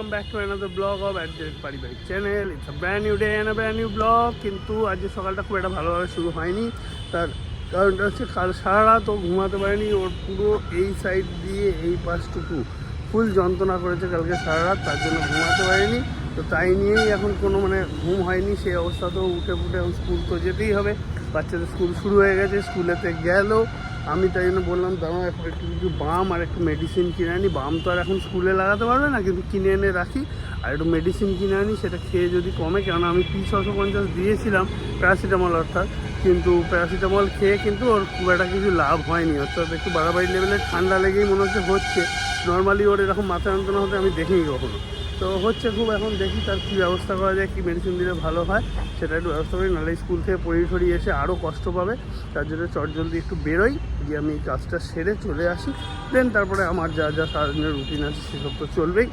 back to another blog of Adjust পারিবারিক channel. It's a brand new day and a brand new blog. কিন্তু আজকে সকালটা খুব একটা ভালোভাবে শুরু হয়নি। তার কারণটা হচ্ছে কাল সারা রাত ও ঘুমাতে পারেনি। ওর পুরো এই সাইড দিয়ে এই পাশটুকু ফুল যন্ত্রণা করেছে কালকে সারা রাত, তার জন্য ঘুমাতে পারেনি। তো তাই নিয়েই এখন কোনো ঘুম হয়নি। সেই অবস্থাতেও উঠে এখন স্কুল তো যেতেই হবে। বাচ্চাদের স্কুল শুরু হয়ে গেছে, স্কুলেতে গেল। আমি তাই জন্য বললাম দাঁড়াও এখন একটু কিছু বাম আর একটু মেডিসিন কিনে আনি। বাম তো আর এখন স্কুলে লাগাতে পারবে না, কিন্তু কিনে এনে রাখি। আর একটু মেডিসিন কিনে আনি, সেটা খেয়ে যদি কমে, কেননা আমি P650 দিয়েছিলাম প্যারাসিটামল অর্থাৎ, কিন্তু প্যারাসিটামল খেয়ে কিন্তু ওর খুব একটা কিছু লাভ হয়নি। অর্থাৎ একটু বাড়াবাড়ি লেভেলের ঠান্ডা লেগেই মনে হচ্ছে। নর্মালি ওর এরকম মাথা যন্ত্রণা হতে আমি দেখিনি কখনো। তো হচ্ছে খুব, এখন দেখি তার কী ব্যবস্থা করা যায়, কী মেডিসিন দিলে ভালো হয় সেটা একটু ব্যবস্থা করি। নাহলে স্কুল থেকে পড়ি এসে আরও কষ্ট পাবে। তার জন্য চটজলদি একটু বেরোই, গিয়ে আমি এই কাজটা সেরে চলে আসি। দেন তারপরে আমার যা যা সারাদিনের রুটিন আছে সেসব তো চলবেই,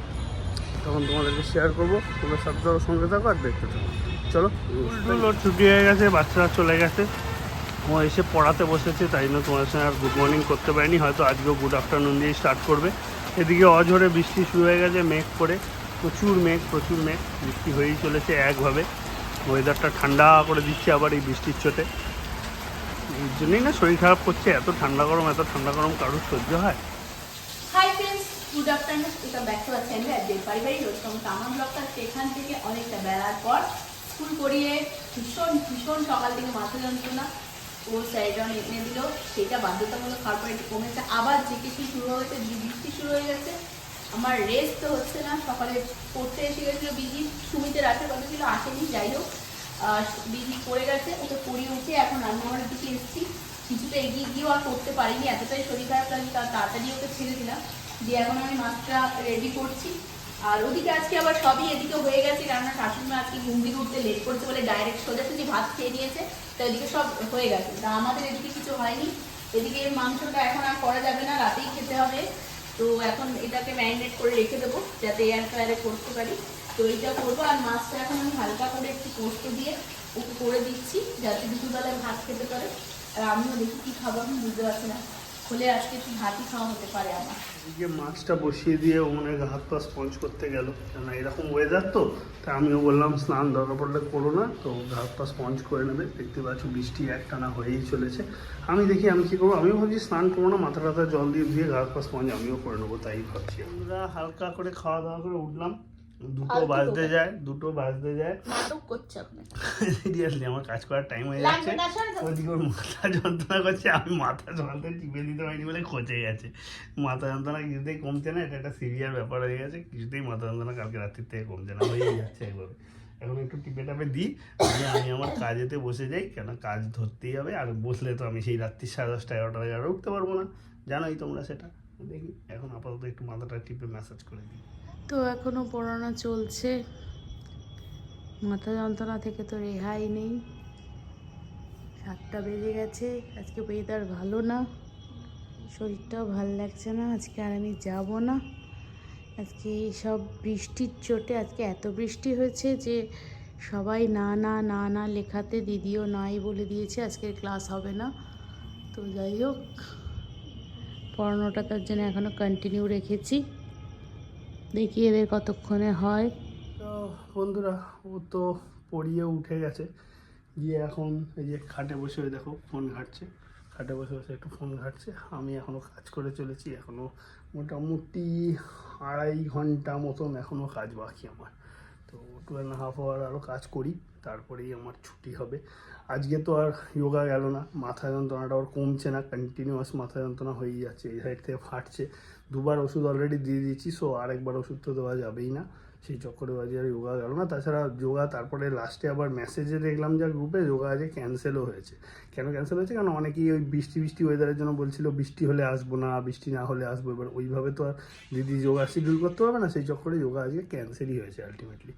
তখন তোমাদেরকে শেয়ার করবো। তোমরা সাথে সঙ্গে থাকো আর দেখতে থাকো। চলো। স্কুল ওর ছুটি হয়ে গেছে, বাচ্চারা চলে গেছে, ও এসে পড়াতে বসেছে। তাই জন্য তোমার সঙ্গে আর গুড মর্নিং করতে পারিনি। হয়তো আজকেও গুড আফটারনুন দিয়েই স্টার্ট করবে। এদিকে অঝরে বৃষ্টি শুরু হয়ে গেছে, মেঘ করে, প্রচুর মেঘ বৃষ্টি হয়েই চলেছে একভাবে। ওয়েদারটা ঠান্ডা করে দিচ্ছে আবার এই বৃষ্টির চোটে। এই জন্যই না শরীর খারাপ করছে। এত ঠান্ডা গরম কারোর সহ্য হয়? Hi friends, good afternoon. Welcome back to our channel অ্যাডজেট পারিবারিক রোজকাম আমার ব্লগটা। সেখান থেকে অনেকটা বেলার পর স্কুল করিয়ে ভীষণ সকাল থেকে মাথা যন্ত্রণা, ও স্যারিডন এনে দিল, সেটা বাধ্যতামূলক খাওয়ার পর একটু কমেছে। আবার যে কিছু শুরু হয়েছে, বৃষ্টি শুরু হয়ে গেছে। আমার রেস্ট তো হচ্ছে না। সকালে পড়তে এসে গেছিলো বিজি, সুমিতের আসার কথা ছিল, আসেনি। যাই হোক, বিজি পড়ে গেছে, ওকে পড়িয়ে উঠে এখন রান্নাঘরের দিকে এসেছি। কিছুটা এগিয়ে গিয়েও আর করতে পারিনি, এতটাই শরীর খারাপ লাগে, তার তাড়াতাড়ি ওকে ছেড়ে দিলাম। দিয়ে এখন আমি মাছটা রেডি করছি। আর ওদিকে আজকে আবার সবই এদিকে হয়ে গেছে, কেননা শাশুড়িমা আজকে ঘুম থেকে উঠতে লেট করেছে বলে ডাইরেক্ট সোজাসুজি ভাত খেয়ে নিয়েছে। তো এদিকে সব হয়ে গেছে, তা আমাদের এদিকে কিছু হয়নি। এদিকে মাংসটা এখন আর করা যাবে না, রাতেই খেতে হবে। তো এখন এটাকে ম্যারিনেট করে রেখে দেবো, যাতে এয়ার ফ্রায়ারে করতে পারি। তো এইটা করবো। আর মাছটা এখন আমি হালকা করে একটু পোস্ত দিয়ে ওকে করে দিচ্ছি, যাতে দুপুরবেলায় ভাত খেতে পারে। আর আমিও দেখি কী খাবো, আমি বুঝতে পারছি না। হলে আজকে একটু ভাতই খাওয়া হতে পারে আমার। এদিকে মাছটা বসিয়ে দিয়ে ও হাত পা স্পঞ্জ করতে গেল, কেন এরকম ওয়েদার তো। তা আমিও বললাম স্নান দরকার পড়লে করো না, তো হাত পা স্পঞ্জ করে নেবে। দেখতে পাচ্ছ বৃষ্টি একটানা হয়েই চলেছে। আমি দেখি আমি কী করবো। আমিও ভাবছি স্নান করবো না, মাথা টাথা জল দিয়ে ধুয়ে হাত পা স্পঞ্জ আমিও করে নেবো, তাই ভাবছি। আমরা হালকা করে খাওয়া দাওয়া করে উঠলাম। দুটো বাজতে যায়। নাটক করছে আপনি। সিরিয়াসলি আমার কাজ করার টাইম হয়ে যাচ্ছে। ওদিকে ওর মাথা যন্ত্রণা করছে, আমি মাথা যন্ত্রণা টিপে দিতে পারিনি বলে খচে গেছে। মাথা যন্ত্রণা কিছুতেই কমছে না, এটা একটা সিরিয়াস ব্যাপার হয়ে গেছে। কিছুতেই মাথা যন্ত্রণা কালকে রাত্রির থেকে কমছে না, হয়েই যাচ্ছে একভাবে। এখন একটু টিপে টাপে দিই, আমি আমার কাজেতে বসে যাই, কেন কাজ ধরতেই হবে। আর বসলে তো আমি সেই রাত্রি 10:30 11টা আগে উঠতে পারবো না, জানোই তোমরা সেটা। দেখি এখন আপাতত একটু মাথাটা টিপে ম্যাসাজ করে দিই। তো এখনও পড়ানো চলছে, মাথা যন্ত্রণা থেকে তো রেহাই নেই। 7টা বেজে গেছে। আজকে ওয়েদার ভালো না, শরীরটাও ভালো লাগছে না। আজকে আর আমি যাব না। আজকে সব বৃষ্টির চোটে, আজকে এত বৃষ্টি হয়েছে যে সবাই না না না না লেখাতে, দিদিও নাই বলে দিয়েছে, আজকে ক্লাস হবে না। তো যাই হোক, পড়ানোটা তার জন্য এখনও কন্টিনিউ রেখেছি। দেখি এদের কতক্ষণে হয়। তো বন্ধুরা, ও তো পড়িয়ে উঠে গেছে, গিয়ে এখন এই যে খাটে বসে দেখো ফোন ঘাঁটছে। খাটে বসে একটু ফোন ঘাঁটছে। আমি এখনও কাজ করে চলেছি। এখনও মোটামুটি 2.5 ঘন্টা মতন এখনও কাজ বাকি আমার। তো 2.5 আওয়ার আরও কাজ করি, তারপরেই আমার ছুটি হবে। আজকে তো আর যোগা গেল না, মাথা যন্ত্রণাটা ওর কমছে না, কন্টিনিউয়াস মাথা যন্ত্রণা হয়েই যাচ্ছে। এই সাইড থেকে ফাটছে। 2বার ওষুধ অলরেডি দিয়ে দিয়েছি, সো আরেকবার ওষুধ তো দেওয়া যাবেই না। সেই চক্করে বাজে আর যোগা গেল না। তাছাড়া যোগা তারপরে লাস্টে আবার মেসেজে দেখলাম যা গ্রুপে, যোগা আজকে ক্যান্সেলও হয়েছে। কেন ক্যান্সেল হয়েছে? কারণ অনেকেই ওই বৃষ্টি ওয়েদারের জন্য বলছিল বৃষ্টি হলে আসবো না, বৃষ্টি না হলে আসবো। এবার ওইভাবে তো আর দিদি যোগা শিডিউল করতে পারবে না, সেই চক্করে যোগা আজকে ক্যান্সেলই হয়েছে আলটিমেটলি।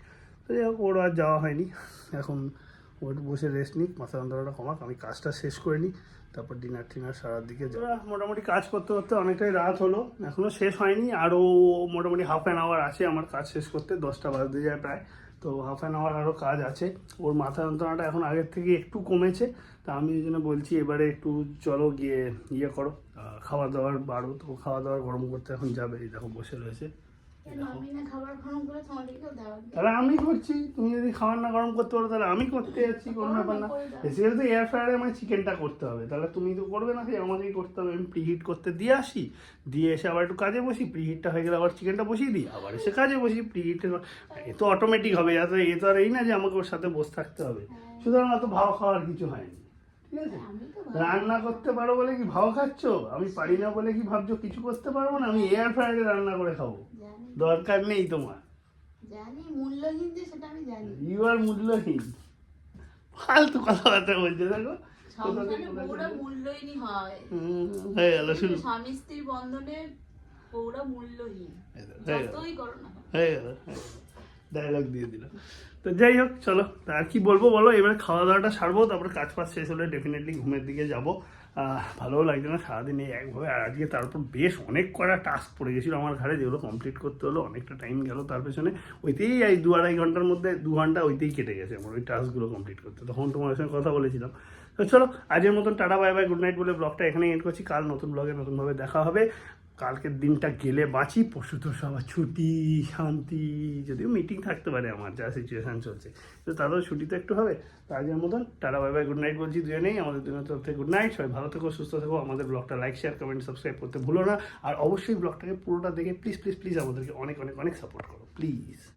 তো যাই হোক, ওর আর যাওয়া হয়নি। এখন ওর বসে রেস্ট নিক, মাথা যন্ত্রণাটা কমাক, আমি কাজটা শেষ করে নিই, তারপর ডিনার সারার দিকে যাওয়া। মোটামুটি কাজ করতে করতে অনেকটাই রাত হলো, এখনও শেষ হয়নি। আরও মোটামুটি হাফ অ্যান আওয়ার আছে আমার কাজ শেষ করতে, 10টা বাজতে যায় প্রায়। তো হাফ অ্যান আওয়ার আরও কাজ আছে। ওর মাথা যন্ত্রণাটা এখন আগের থেকে একটু কমেছে। তা আমি এই জন্য বলছি এবারে একটু চলো গিয়ে করো, খাওয়া দাওয়ার বাড়ো। তো খাওয়া দাওয়ার গরম করতে এখন যাবে, এই দেখো বসে রয়েছে। আমি না খাবার গরম করে তোমাদেরকেও দেওয়া তাহলে আমি করছি, তুমি যদি খাবার না গরম করতে পারো তাহলে আমি করতে যাচ্ছি, কোনো ব্যাপার না। বেসিক্যালি তো এয়ার ফ্রায়ারে আমার চিকেনটা করতে হবে, তাহলে তুমি তো করবে না, সেই আমাকেই করতে হবে। আমি প্রিহিট করতে দিয়ে আসি, দিয়ে এসে আবার একটু কাজে বসি, প্রিহিটটা হয়ে গেলে আবার চিকেনটা বসিয়ে দিই, আবার এসে কাজে বসি, প্রিহিট এ তো অটোমেটিক হবে। এ তো আর এই না যে আমাকে ওর সাথে বসে থাকতে হবে, সুতরাং অত ভাও খাওয়ার কিছু হয়নি, ঠিক আছে? রান্না করতে পারো বলে কি ভাও খাচ্ছ? আমি পারি না বলে কি ভাবছো কিছু করতে পারবো না? আমি এয়ার ফ্রায়ারে রান্না করে খাবো, দরকার নেই তোমার। জানি মূল্যহীন যে, সেটা আমি জানি। ইউ আর মূল্যহীন, ফালতু কথাবার্তা বলছে দেখো। সংসারে বউরা মূল্যহীনই হয়। হয়ে গেল শুরু, স্বামী স্ত্রীর বন্ধনে বউরা মূল্যহীন, যতই করো না। হয়ে গেল, ডায়লগ দিয়ে দিল। তো যাই হোক, চলো আর কি বলবো বলো। এবার খাওয়া দাওয়াটা সারবো, তারপরে কাজ ফাজ শেষ হলে ডেফিনেটলি ঘুমের দিকে যাবো। ভালোও লাগছে না সারাদিন এই একভাবে, আর আজকে তারপর বেশ অনেক কটা টাস্ক পড়ে গেছিলো আমার ঘাড়ে, যেগুলো কমপ্লিট করতে হলো, অনেকটা টাইম গেল তার পেছনে। ওইতেই এই 2-2.5 ঘন্টার মধ্যে 2 ঘন্টা ওইতেই কেটে গেছে আমার ওই টাস্কগুলো কমপ্লিট করতে। তখন তোমার সঙ্গে কথা বলেছিলাম। তো চলো আজকের মতন tata bye bye good night বলে ব্লগটা এখানেই এন্ড করছি। কাল নতুন ব্লগে নতুনভাবে দেখা হবে। কালকের দিনটা গেলে বাঁচি, পরশু তো সবার ছুটি, শান্তি, যদিও মিটিং থাকতে পারে আমার, যা সিচুয়েশান চলছে, তো তাদেরও ছুটি তো একটু হবে। তো আজকের মতন tata bye bye good night বলছি দুজনেই, আমাদের দুজনের তরফ থেকে গুড নাইট। সবাই ভালো থেকো, সুস্থ থেকো। আমাদের ব্লগটা লাইক, শেয়ার, কমেন্ট, সাবস্ক্রাইব করতে ভুলো না। আর অবশ্যই ব্লগটাকে পুরোটা দেখে প্লিজ প্লিজ প্লিজ আমাদেরকে অনেক অনেক অনেক সাপোর্ট করো প্লিজ।